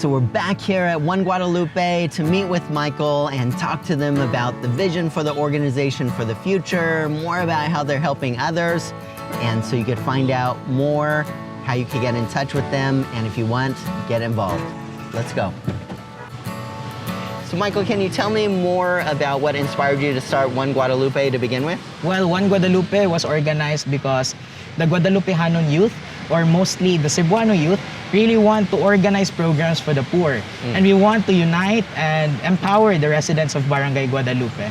So we're back here at One Guadalupe to meet with Michael and talk to them about the vision for the organization for the future, more about how they're helping others. And so you could find out more how you can get in touch with them, and if you want, get involved. Let's go. So Michael, can you tell me more about what inspired you to start One Guadalupe to begin with? Well, One Guadalupe was organized because the Guadalupehanon youth, or mostly the Cebuano youth, really want to organize programs for the poor. And we want to unite and empower the residents of Barangay Guadalupe.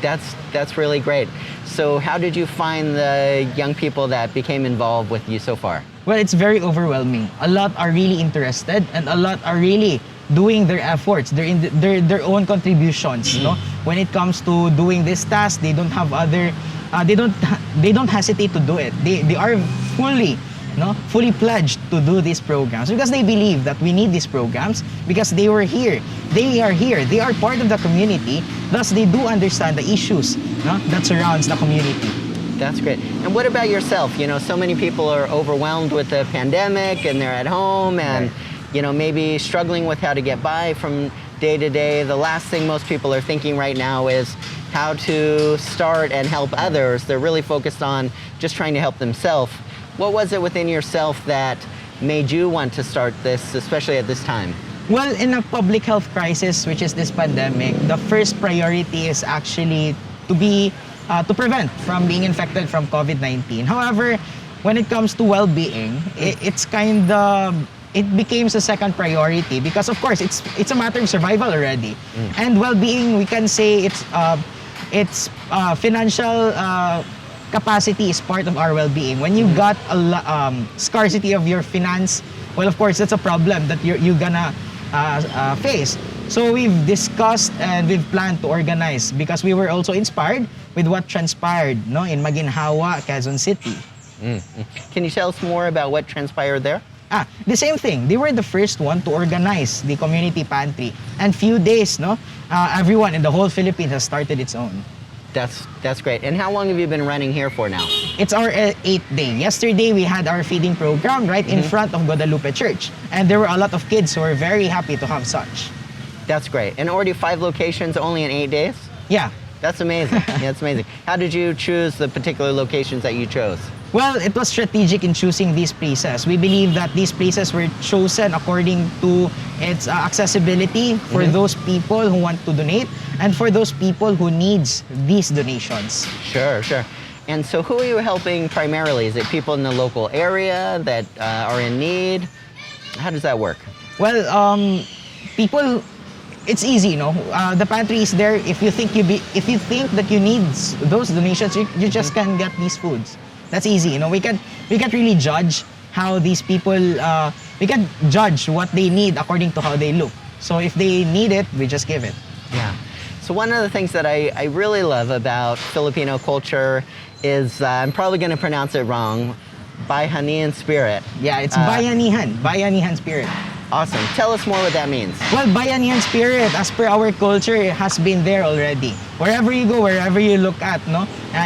That's really great. So how did you find the young people that became involved with you so far? Well, it's very overwhelming. A lot are really interested, and a lot are really doing their efforts, their own contributions. You know, when it comes to doing this task, they don't have other, they don't hesitate to do it. They are fully pledged to do these programs because they believe that we need these programs because they were here, they are here, they are part of the community. Thus, they do understand the issues that surrounds the community. That's great. And what about yourself? You know, so many people are overwhelmed with the pandemic and they're at home and maybe struggling with how to get by from day to day. The last thing most people are thinking right now is how to start and help others. They're really focused on just trying to help themselves. What was it within yourself that made you want to start this, especially at this time? Well, in a public health crisis, which is this pandemic, the first priority is actually to prevent from being infected from COVID-19. However, when it comes to well-being, it became a second priority because, of course, it's a matter of survival already. And well-being, we can say it's financial capacity is part of our well-being. When you got a scarcity of your finance, well, of course, that's a problem that you're gonna face. So we've discussed and we've planned to organize because we were also inspired with what transpired in Maginhawa, Quezon City. Can you tell us more about what transpired there? The same thing. They were the first one to organize the community pantry. And few days, everyone in the whole Philippines has started its own. That's great. And how long have you been running here for now? It's our 8th day. Yesterday, we had our feeding program right in front of Guadalupe Church. And there were a lot of kids who were very happy to have such. That's great. And already 5 locations only in 8 days? Yeah. That's amazing. That's amazing. How did you choose the particular locations that you chose? Well, it was strategic in choosing these places. We believe that these places were chosen according to its accessibility for those people who want to donate and for those people who needs these donations. Sure. And so who are you helping primarily? Is it people in the local area that are in need? How does that work? Well, people, it's easy, the pantry is there. If you think that you need those donations, you just can get these foods. That's easy, we can't really judge how these people, we can judge what they need according to how they look. So if they need it, we just give it. Yeah. So one of the things that I really love about Filipino culture is, I'm probably going to pronounce it wrong, Bayanihan spirit. Yeah, it's Bayanihan spirit. Awesome. Tell us more what that means. Well, Bayanihan spirit, as per our culture, has been there already. Wherever you go, wherever you look at,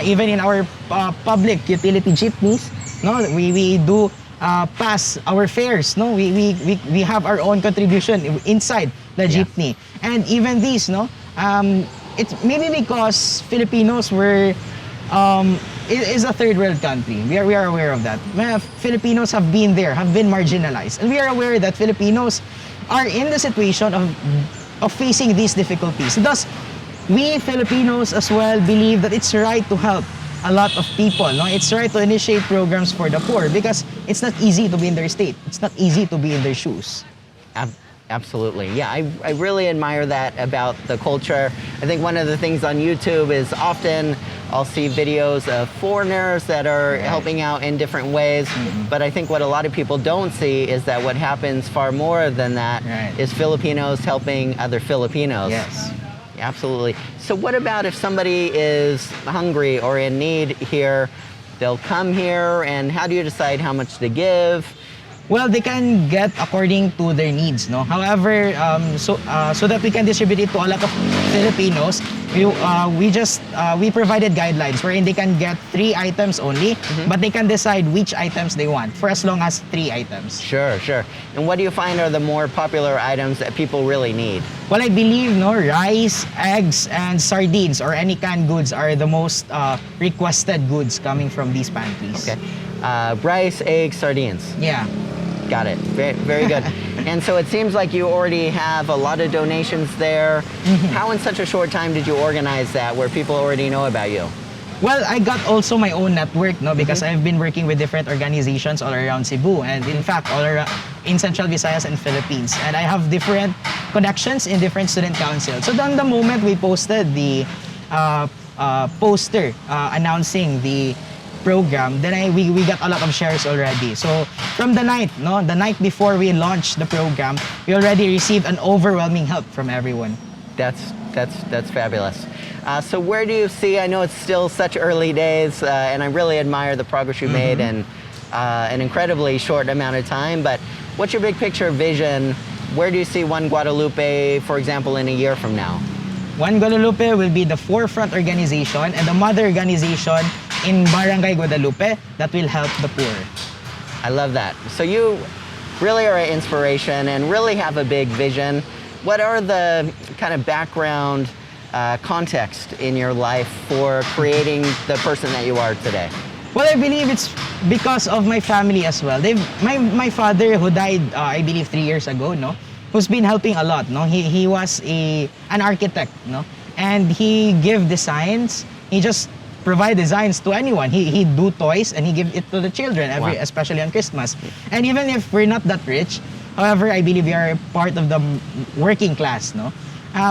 even in our public utility jeepneys, we do pass our fares. We have our own contribution inside the jeepney. And even these, it's maybe because Filipinos were it is a third world country. We are aware of that. Filipinos have been marginalized. And we are aware that Filipinos are in the situation of facing these difficulties. Thus, we Filipinos as well believe that it's right to help a lot of people. It's right to initiate programs for the poor because it's not easy to be in their state. It's not easy to be in their shoes. Absolutely. Yeah, I really admire that about the culture. I think one of the things on YouTube is often I'll see videos of foreigners that are helping out in different ways. But I think what a lot of people don't see is that what happens far more than that is Filipinos helping other Filipinos. Yes. Absolutely. So what about if somebody is hungry or in need here? They'll come here, and how do you decide how much to give? Well, they can get according to their needs, However, so that we can distribute it to a lot of Filipinos, we provided guidelines wherein they can get 3 items only, but they can decide which items they want for as long as 3 items. Sure, sure. And what do you find are the more popular items that people really need? Well, I believe rice, eggs, and sardines or any canned goods are the most requested goods coming from these pantries. Okay. Rice, eggs, sardines. Yeah. Got it. Very, very good. And so it seems like you already have a lot of donations there. How in such a short time did you organize that where people already know about you? Well, I got also my own network, because I've been working with different organizations all around Cebu and in fact all around in Central Visayas and Philippines. And I have different connections in different student councils. So then the moment we posted the poster announcing the program, then we got a lot of shares already. So from the night before we launched the program, we already received an overwhelming help from everyone. That's fabulous. So where do you see, I know it's still such early days, and I really admire the progress you made in an incredibly short amount of time, but what's your big picture vision? Where do you see One Guadalupe, for example, in a year from now? One Guadalupe will be the forefront organization and the mother organization in Barangay Guadalupe that will help the poor. I love that. So you really are an inspiration and really have a big vision. What are the kind of background context in your life for creating the person that you are today? Well, I believe it's because of my family as well. My father, who died, I believe 3 years ago, who's been helping a lot. He was an architect, and he give designs. He just provide designs to anyone. He do toys and he give it to the children, especially on Christmas. And even if we're not that rich, however, I believe we are part of the working class,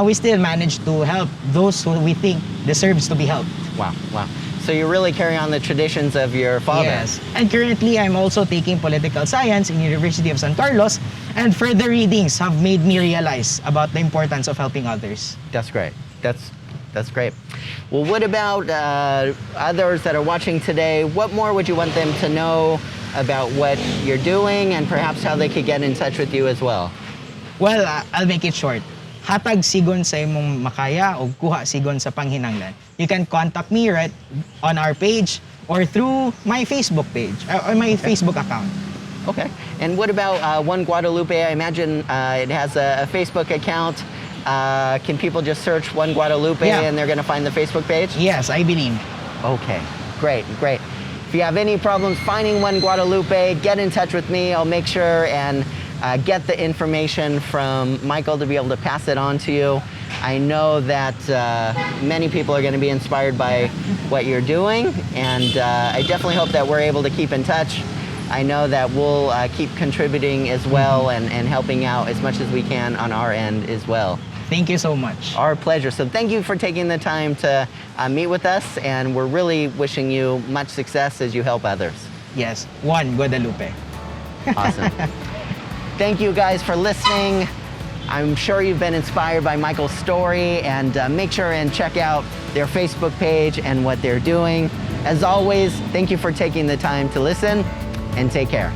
we still manage to help those who we think deserves to be helped. Wow. So you really carry on the traditions of your father. Yes. And currently, I'm also taking political science in University of San Carlos, and further readings have made me realize about the importance of helping others. That's great. That's great. Well, what about others that are watching today? What more would you want them to know about what you're doing and perhaps how they could get in touch with you as well? Well, I'll make it short. Hatag sigon sa imong makaya o kuha sigon sa panghinanglan. You can contact me right on our page or through my Facebook page or my Facebook account. Okay. And what about One Guadalupe? I imagine it has a Facebook account. Can people just search One Guadalupe and they're going to find the Facebook page? Yes, I believe. Okay. Great. If you have any problems finding One Guadalupe, get in touch with me. I'll make sure and get the information from Michael to be able to pass it on to you. I know that many people are going to be inspired by what you're doing, and I definitely hope that we're able to keep in touch. I know that we'll keep contributing as well and helping out as much as we can on our end as well. Thank you so much. Our pleasure. So thank you for taking the time to meet with us, and we're really wishing you much success as you help others. Yes, One Guadalupe. Awesome. Thank you guys for listening. I'm sure you've been inspired by Michael's story, and make sure and check out their Facebook page and what they're doing. As always, thank you for taking the time to listen, and take care.